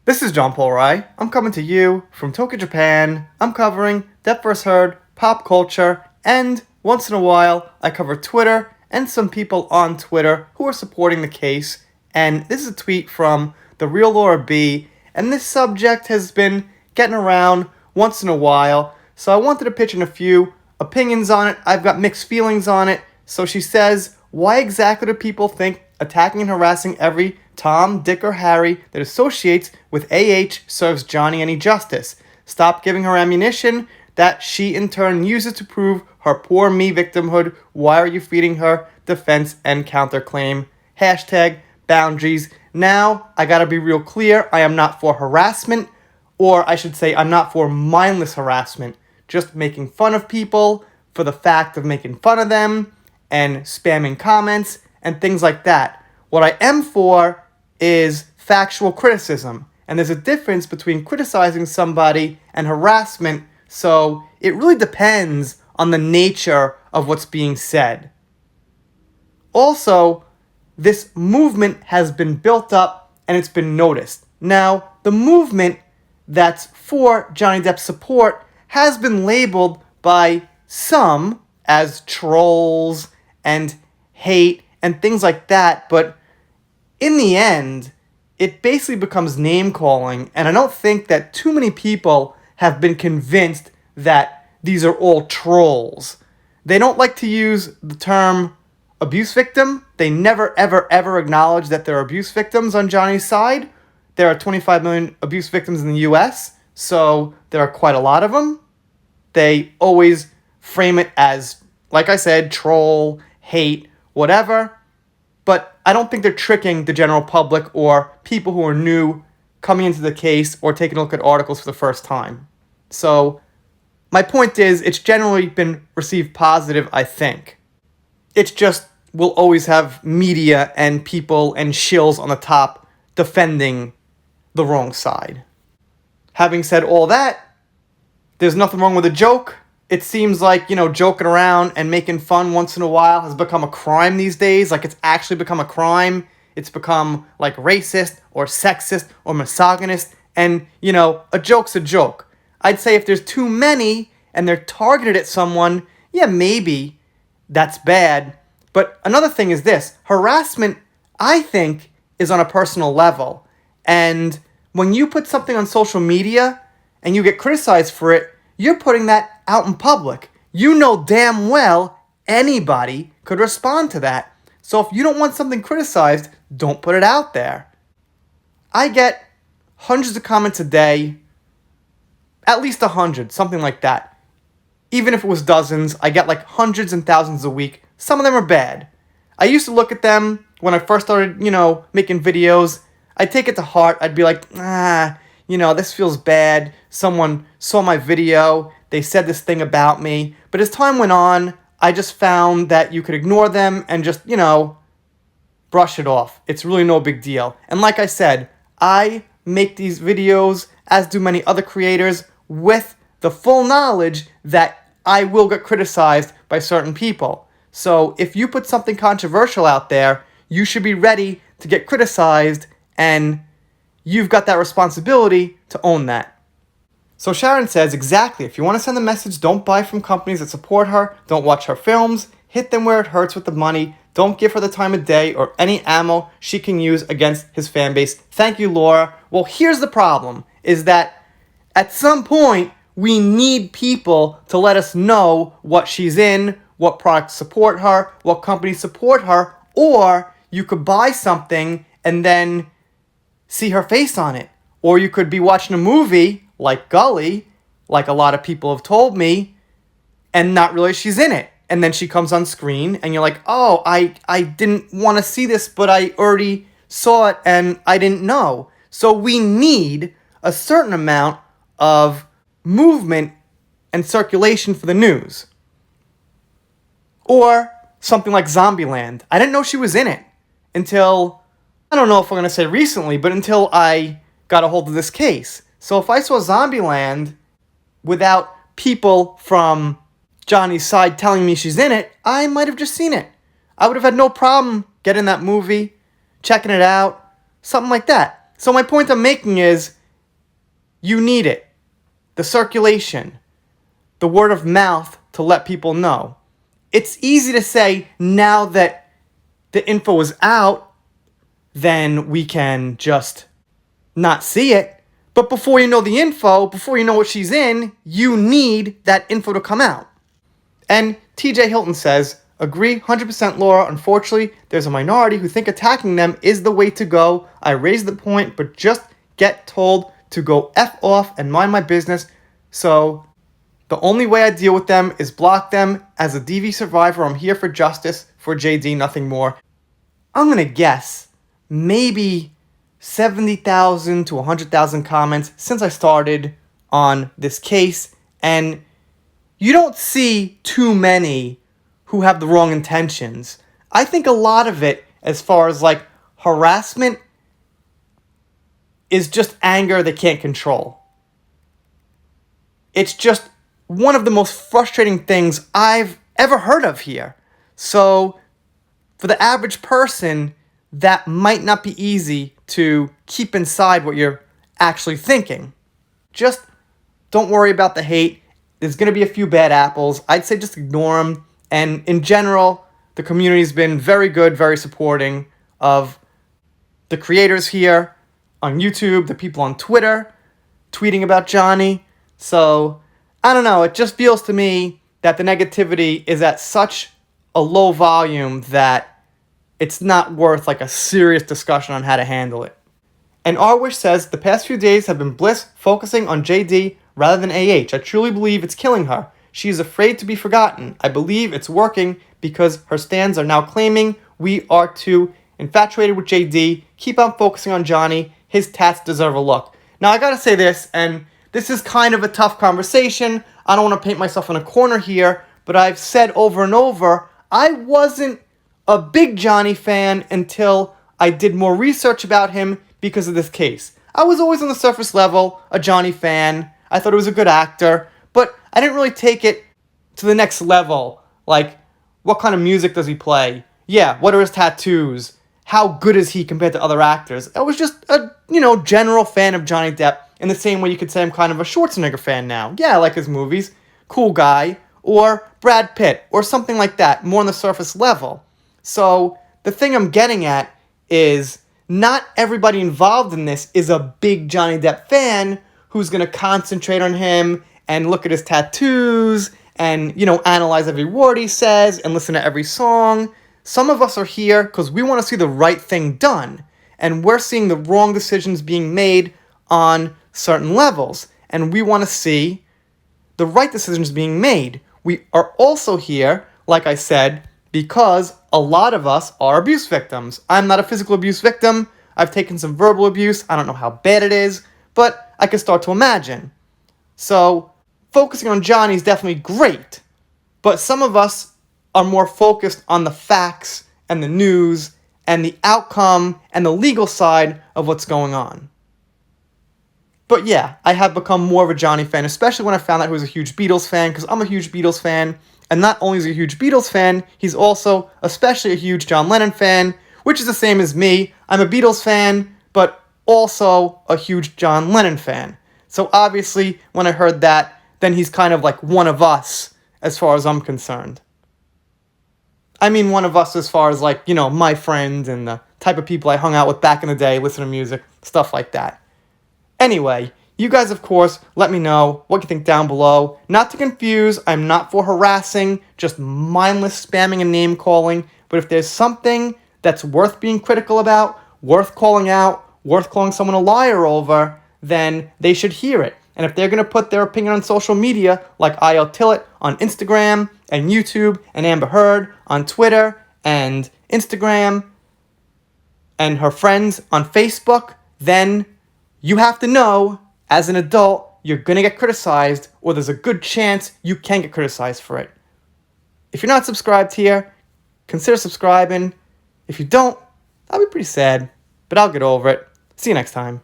This is John Paul Rai. I'm coming to you from Tokyo, Japan. I'm covering Depp vs. Heard, pop culture, and once in a while I cover Twitter and some people on Twitter who are supporting the case. And this is a tweet from the real Laura B. And this subject has been getting around once in a while, so I wanted to pitch in a few opinions on it. I've got mixed feelings on it. So she says, why exactly do people think attacking and harassing every Tom, Dick, or Harry that associates with AH serves Johnny any justice? Stop giving her ammunition that she in turn uses to prove her poor me victimhood. Why are you feeding her defense and counterclaim? Hashtag boundaries. Now, I gotta be real clear, I am not for harassment, or I should say I'm not for mindless harassment. Just making fun of people for the fact of making fun of them and spamming comments and things like that. What I am for is factual criticism. And there's a difference between criticizing somebody and harassment, so it really depends on the nature of what's being said. Also, this movement has been built up and it's been noticed. Now, the movement that's for Johnny Depp's support has been labeled by some as trolls and hate and things like that, but in the end, it basically becomes name-calling, and I don't think that too many people have been convinced that these are all trolls. They don't like to use the term abuse victim. They never, ever, ever acknowledge that there are abuse victims on Johnny's side. There are 25 million abuse victims in the US, so there are quite a lot of them. They always frame it as, like I said, troll, hate, whatever. But I don't think they're tricking the general public or people who are new coming into the case or taking a look at articles for the first time. So my point is, it's generally been received positive, I think. It's just we'll always have media and people and shills on the top defending the wrong side. Having said all that, there's nothing wrong with a joke. It seems like, joking around and making fun once in a while has become a crime these days. Like, it's actually become a crime. It's become, like, racist or sexist or misogynist. And, a joke's a joke. I'd say if there's too many and they're targeted at someone, yeah, maybe that's bad. But another thing is this. Harassment, I think, is on a personal level. And when you put something on social media and you get criticized for it, you're putting that out in public. You know damn well anybody could respond to that. So if you don't want something criticized, don't put it out there. I get hundreds of comments a day, at least 100, something like that. Even if it was dozens, I get like hundreds and thousands a week. Some of them are bad. I used to look at them when I first started, making videos. I'd take it to heart. I'd be like, this feels bad. Someone saw my video. They said this thing about me. But as time went on, I just found that you could ignore them and just, brush it off. It's really no big deal. And like I said, I make these videos, as do many other creators, with the full knowledge that I will get criticized by certain people. So if you put something controversial out there, you should be ready to get criticized, and you've got that responsibility to own that. So Sharon says, exactly, if you want to send a message, don't buy from companies that support her, don't watch her films, hit them where it hurts with the money, don't give her the time of day or any ammo she can use against his fan base. Thank you, Laura. Well, here's the problem, is that at some point, we need people to let us know what she's in, what products support her, what companies support her, or you could buy something and then see her face on it. Or you could be watching a movie, like Gully, like a lot of people have told me, and not realize she's in it. And then she comes on screen, and you're like, oh, I didn't want to see this, but I already saw it, and I didn't know. So we need a certain amount of movement and circulation for the news. Or something like Zombieland. I didn't know she was in it until, I don't know if I'm going to say recently, but until I got a hold of this case. So if I saw Zombieland without people from Johnny's side telling me she's in it, I might have just seen it. I would have had no problem getting that movie, checking it out, something like that. So my point I'm making is, you need it. The circulation, the word of mouth to let people know. It's easy to say now that the info is out, then we can just not see it. But before you know the info, before you know what she's in, you need that info to come out. And TJ Hilton says, agree 100% Laura, unfortunately, there's a minority who think attacking them is the way to go. I raised the point, but just get told to go F off and mind my business. So the only way I deal with them is block them. As a DV survivor, I'm here for justice, for JD, nothing more. I'm going to guess maybe 70,000 to 100,000 comments since I started on this case, and you don't see too many who have the wrong intentions. I think a lot of it, as far as like harassment, is just anger they can't control. It's just one of the most frustrating things I've ever heard of here. So for the average person, that might not be easy to keep inside what you're actually thinking. Just don't worry about the hate. There's going to be a few bad apples. I'd say just ignore them. And in general, the community's been very good, very supporting of the creators here on YouTube, the people on Twitter, tweeting about Johnny. So, I don't know, it just feels to me that the negativity is at such a low volume that it's not worth like a serious discussion on how to handle it. And Arwish says, the past few days have been bliss focusing on JD rather than AH. I truly believe it's killing her. She is afraid to be forgotten. I believe it's working because her stans are now claiming we are too infatuated with JD. Keep on focusing on Johnny. His tats deserve a look. Now I gotta say this, and this is kind of a tough conversation. I don't want to paint myself in a corner here, but I've said over and over, I wasn't a big Johnny fan until I did more research about him because of this case. I was always on the surface level a Johnny fan. I thought he was a good actor, but I didn't really take it to the next level. Like, what kind of music does he play? Yeah, what are his tattoos? How good is he compared to other actors? I was just a, general fan of Johnny Depp in the same way you could say I'm kind of a Schwarzenegger fan now. Yeah, I like his movies. Cool guy. Or Brad Pitt, or something like that, more on the surface level. So, the thing I'm getting at is not everybody involved in this is a big Johnny Depp fan who's going to concentrate on him and look at his tattoos and, analyze every word he says and listen to every song. Some of us are here because we want to see the right thing done, and we're seeing the wrong decisions being made on certain levels, and we want to see the right decisions being made. We are also here, like I said, because a lot of us are abuse victims. I'm not a physical abuse victim. I've taken some verbal abuse. I don't know how bad it is, but I can start to imagine. So, focusing on Johnny is definitely great, but some of us are more focused on the facts and the news and the outcome and the legal side of what's going on. But yeah, I have become more of a Johnny fan, especially when I found out he was a huge Beatles fan, because I'm a huge Beatles fan, and not only is he a huge Beatles fan, he's also especially a huge John Lennon fan, which is the same as me. I'm a Beatles fan, but also a huge John Lennon fan. So obviously, when I heard that, then he's kind of like one of us, as far as I'm concerned. I mean one of us as far as like, my friends and the type of people I hung out with back in the day, listen to music, stuff like that. Anyway, you guys, of course, let me know what you think down below. Not to confuse, I'm not for harassing, just mindless spamming and name-calling. But if there's something that's worth being critical about, worth calling out, worth calling someone a liar over, then they should hear it. And if they're going to put their opinion on social media, like I.L. Tillett on Instagram and YouTube, and Amber Heard on Twitter and Instagram, and her friends on Facebook, then you have to know, as an adult, you're going to get criticized, or there's a good chance you can get criticized for it. If you're not subscribed here, consider subscribing. If you don't, I'll be pretty sad, but I'll get over it. See you next time.